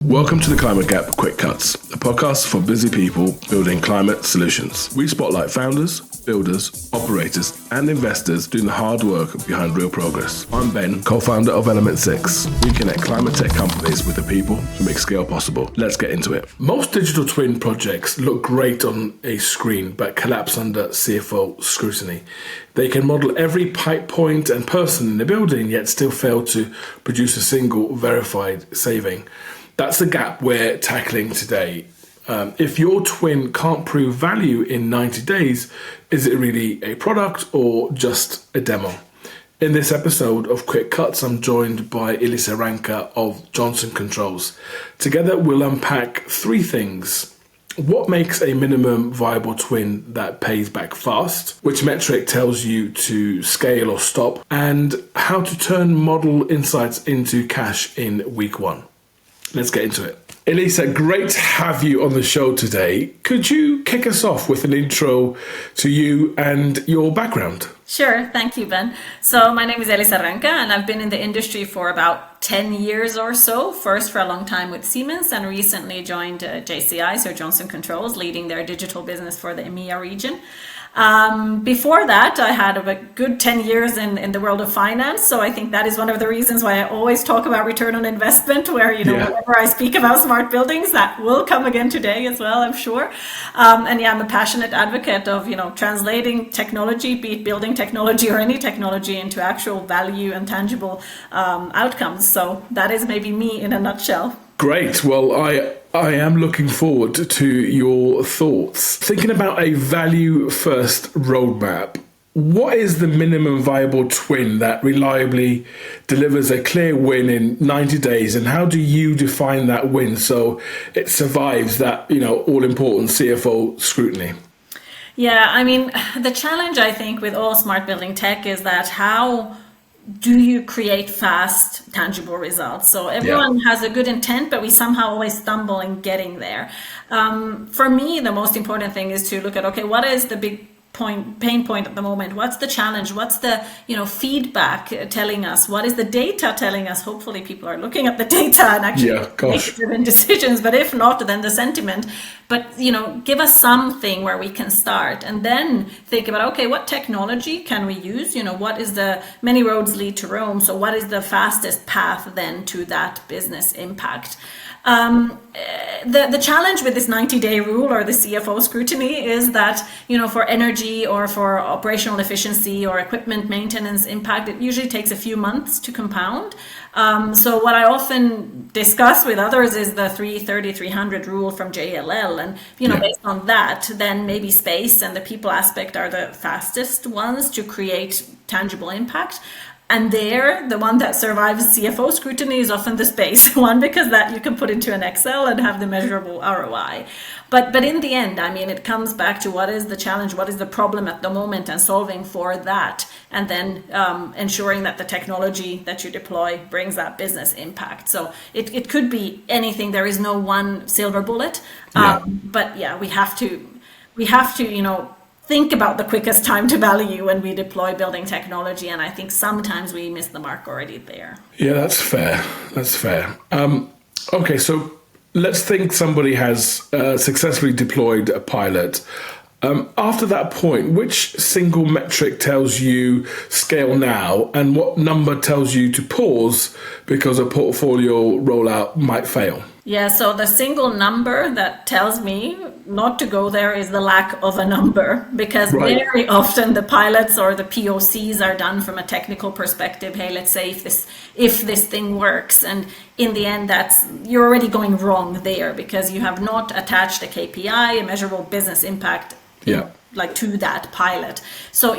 Welcome to the Climate Gap Quick Cuts, a podcast for busy people building climate solutions. We spotlight founders, builders, operators, and investors doing the hard work behind real progress. I'm Ben, co-founder of Element 6. We connect climate tech companies with the people who make scale possible. Let's get into it. Most digital twin projects look great on a screen, but collapse under CFO scrutiny. They can model every pipe point and person in the building, yet still fail to produce a single verified saving. That's the gap we're tackling today. If your twin can't prove value in 90 days, is it really a product or just a demo? In this episode of Quick Cuts, I'm joined by Elisa Rönkä of Johnson Controls. Together, we'll unpack three things. What makes a minimum viable twin that pays back fast? Which metric tells you to scale or stop? And how to turn model insights into cash in week one. Let's get into it. Elisa, great to have you on the show today. Could you kick us off with an intro to you and your background? Sure, thank you, Ben. So my name is Elisa Rönkä, and I've been in the industry for about 10 years or so. First for a long time with Siemens, and recently joined JCI, so Johnson Controls, leading their digital business for the EMEA region. Before that, I had a good 10 years in the world of finance. So I think that is one of the reasons why I always talk about return on investment, where, whenever I speak about smart buildings, that will come again today as well, I'm sure. I'm a passionate advocate of, translating technology, be it building technology or any technology, into actual value and tangible outcomes. So that is maybe me in a nutshell. Great. Well, I am looking forward to your thoughts. Thinking about a value-first roadmap, what is the minimum viable twin that reliably delivers a clear win in 90 days? And how do you define that win so it survives that, all-important CFO scrutiny? Yeah, I mean, the challenge, I think, with all smart building tech is that how do you create fast, tangible results? So everyone has a good intent, but we somehow always stumble in getting there. For me, the most important thing is to look at, okay, what is the big pain point at the moment? What's the challenge? What's the feedback telling us? What is the data telling us? Hopefully people are looking at the data and actually make driven decisions. But if not, then the sentiment. But give us something where we can start, and then think about, okay, what technology can we use? What is the many roads lead to Rome? So what is the fastest path then to that business impact? The challenge with this 90-day rule or the CFO scrutiny is that, for energy or for operational efficiency or equipment maintenance impact, it usually takes a few months to compound. So what I often discuss with others is the 330-300 rule from JLL. And, based on that, then maybe space and the people aspect are the fastest ones to create tangible impact. And there, the one that survives CFO scrutiny is often the space one, because that you can put into an Excel and have the measurable ROI. But in the end, it comes back to what is the challenge, what is the problem at the moment, and solving for that, and then ensuring that the technology that you deploy brings that business impact. So it could be anything. There is no one silver bullet. But we have to think about the quickest time to value when we deploy building technology, and I think sometimes we miss the mark already there. Yeah, that's fair. Okay, so let's think somebody has successfully deployed a pilot. After that point, which single metric tells you scale now, and what number tells you to pause because a portfolio rollout might fail? Yeah, so the single number that tells me not to go there is the lack of a number, because very often the pilots or the POCs are done from a technical perspective. Hey, let's say if this thing works, and in the end, you're already going wrong there, because you have not attached a KPI, a measurable business impact, to that pilot. So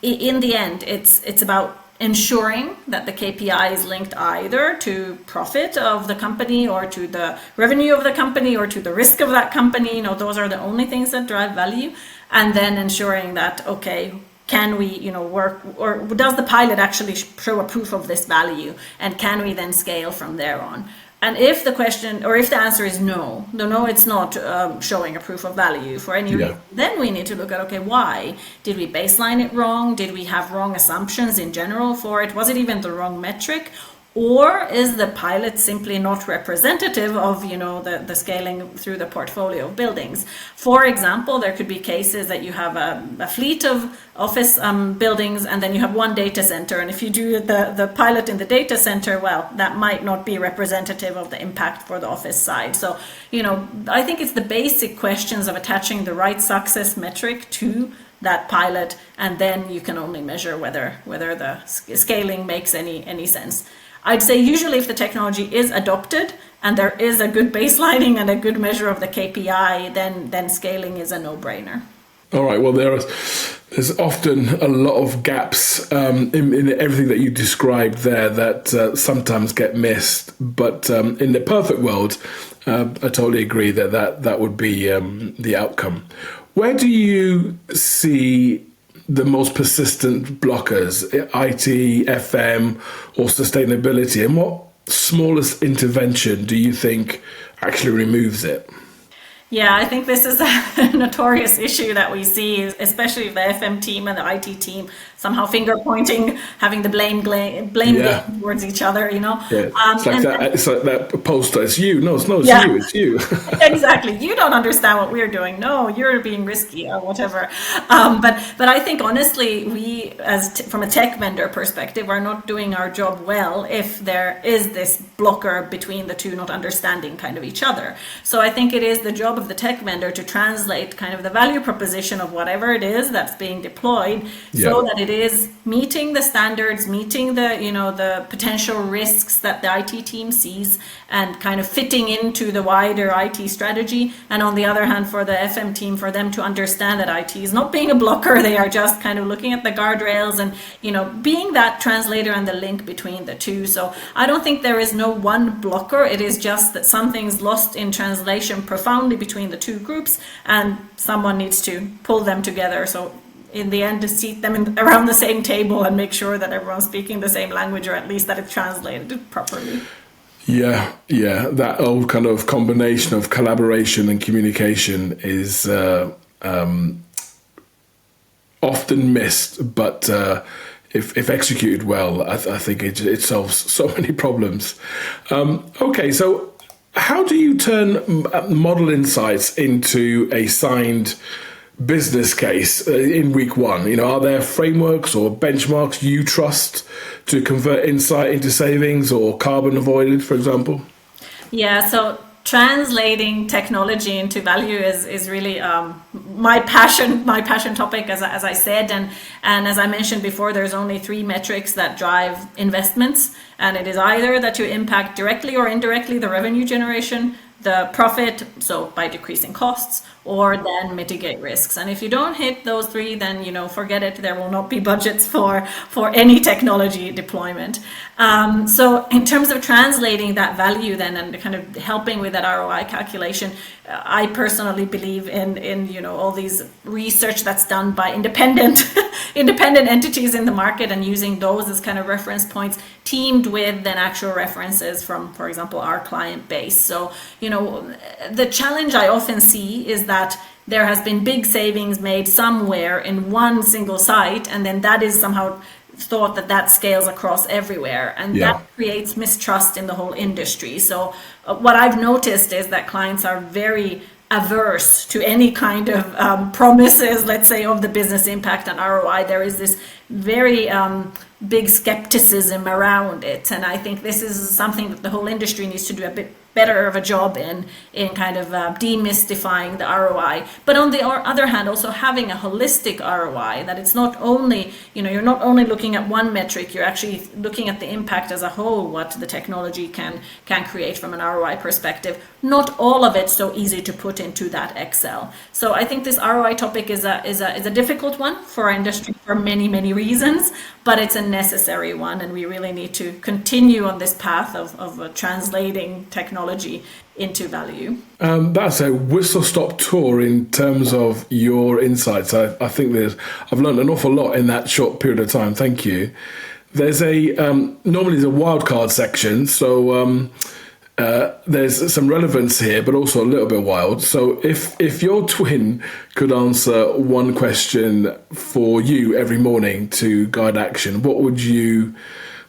in the end, it's about ensuring that the KPI is linked either to profit of the company or to the revenue of the company or to the risk of that company. Those are the only things that drive value. And then ensuring that, okay, can we, work, or does the pilot actually show a proof of this value? And can we then scale from there on? And if the answer is no, it's not showing a proof of value for any reason, then we need to look at, okay, why? Did we baseline it wrong? Did we have wrong assumptions in general for it? Was it even the wrong metric? Or is the pilot simply not representative of, the scaling through the portfolio of buildings? For example, there could be cases that you have a fleet of office buildings, and then you have one data center. And if you do the pilot in the data center, well, that might not be representative of the impact for the office side. So, I think it's the basic questions of attaching the right success metric to that pilot, and then you can only measure whether the scaling makes any sense. I'd say usually if the technology is adopted and there is a good baselining and a good measure of the KPI, then scaling is a no-brainer. All right. Well, there's often a lot of gaps in everything that you described there that sometimes get missed. But in the perfect world, I totally agree that would be the outcome. Where do you see the most persistent blockers, IT, FM, or sustainability? And what smallest intervention do you think actually removes it? Yeah, I think this is a notorious issue that we see, especially the FM team and the IT team somehow finger pointing, having the blame game towards each other, Yeah. It's like that poster. It's you. No, it's you. It's you. Exactly. You don't understand what we're doing. No, you're being risky or whatever. But I think honestly, we from a tech vendor perspective are not doing our job well if there is this blocker between the two not understanding kind of each other. So I think it is the job of the tech vendor to translate kind of the value proposition of whatever it is that's being deployed, so that it is meeting the standards, meeting the potential risks that the IT team sees, and kind of fitting into the wider IT strategy. And on the other hand, for the FM team, for them to understand that IT is not being a blocker, they are just kind of looking at the guardrails and being that translator and the link between the two. So I don't think there is no one blocker. It is just that something's lost in translation profoundly between the two groups, and someone needs to pull them together. So in the end, to seat them around the same table and make sure that everyone's speaking the same language, or at least that it's translated properly. Yeah, that old kind of combination of collaboration and communication is often missed, but if executed well, I think it solves so many problems. Okay, so how do you turn model insights into a signed business case in week one? Are there frameworks or benchmarks you trust to convert insight into savings or carbon avoided, for example? Yeah, so translating technology into value is really my passion topic, as I said, and as I mentioned before, there's only 3 metrics that drive investments, and it is either that you impact directly or indirectly the revenue generation, the profit, so by decreasing costs, or then mitigate risks. And if you don't hit those 3, then forget it. There will not be budgets for any technology deployment. So in terms of translating that value then and kind of helping with that ROI calculation, I personally believe in all these research that's done by independent entities in the market, and using those as kind of reference points, teamed with then actual references from, for example, our client base. So the challenge I often see is that there has been big savings made somewhere in one single site, and then that is somehow thought that scales across everywhere, and that creates mistrust in the whole industry. So what I've noticed is that clients are very averse to any kind of promises, let's say, of the business impact and ROI. There is this very big skepticism around it, and I think this is something that the whole industry needs to do a bit better of a job in kind of demystifying the ROI. But on the other hand, also having a holistic ROI, that it's not only, you're not only looking at one metric, you're actually looking at the impact as a whole, what the technology can create from an ROI perspective. Not all of it so easy to put into that Excel. So I think this ROI topic is a difficult one for our industry for many, many reasons, but it's a necessary one, and we really need to continue on this path of translating technology into value. That's a whistle-stop tour in terms of your insights. I think I've learned an awful lot in that short period of time. Thank you. There's normally there's a wildcard section, so there's some relevance here, but also a little bit wild. So if your twin could answer one question for you every morning to guide action, what would you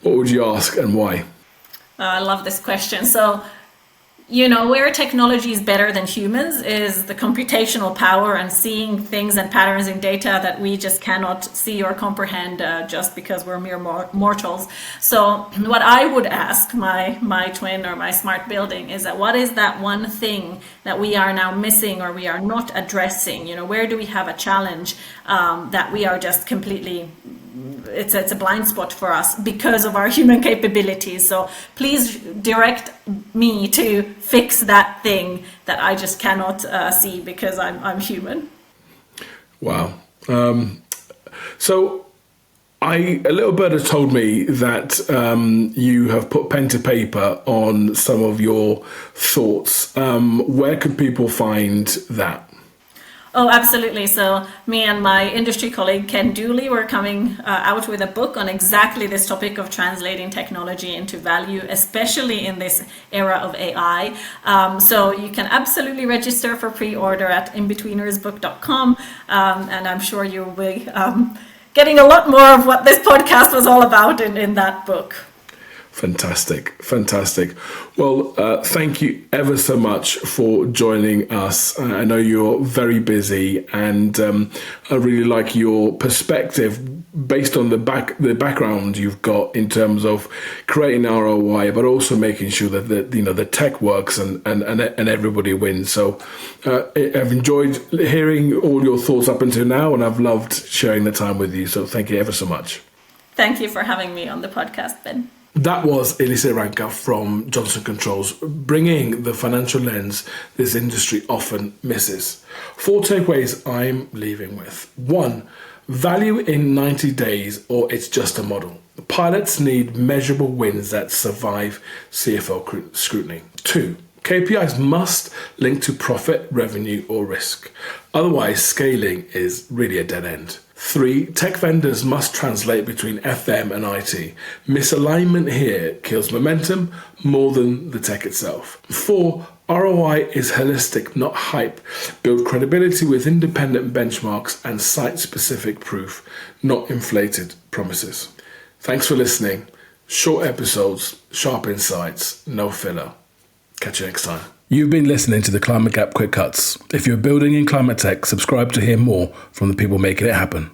ask and why? I love this question. So, you know, where technology is better than humans is the computational power and seeing things and patterns in data that we just cannot see or comprehend just because we're mere mortals. So what I would ask my twin or my smart building is that what is that one thing that we are now missing or we are not addressing? You know, where do we have a challenge that we are just completely it's a blind spot for us because of our human capabilities. So please direct me to fix that thing that I just cannot see because I'm human. Wow. So a little bird has told me that you have put pen to paper on some of your thoughts. Where can people find that? Oh, absolutely. So me and my industry colleague, Ken Dooley, were coming out with a book on exactly this topic of translating technology into value, especially in this era of AI. So you can absolutely register for pre-order at inbetweenersbook.com. And I'm sure you'll be getting a lot more of what this podcast was all about in that book. Fantastic. Well, thank you ever so much for joining us. I know you're very busy, and I really like your perspective based on the background you've got in terms of creating ROI, but also making sure that the tech works and everybody wins. So I've enjoyed hearing all your thoughts up until now, and I've loved sharing the time with you. So thank you ever so much. Thank you for having me on the podcast, Ben. That was Elisa Rönkä from Johnson Controls, bringing the financial lens this industry often misses. 4 takeaways I'm leaving with. 1, value in 90 days or it's just a model. The pilots need measurable wins that survive CFO scrutiny. 2, KPIs must link to profit, revenue or risk. Otherwise, scaling is really a dead end. 3, tech vendors must translate between FM and IT. Misalignment here kills momentum more than the tech itself. 4, ROI is holistic, not hype. Build credibility with independent benchmarks and site-specific proof, not inflated promises. Thanks for listening. Short episodes, sharp insights, no filler. Catch you next time. You've been listening to the Climate Gap Quick Cuts. If you're building in climate tech, subscribe to hear more from the people making it happen.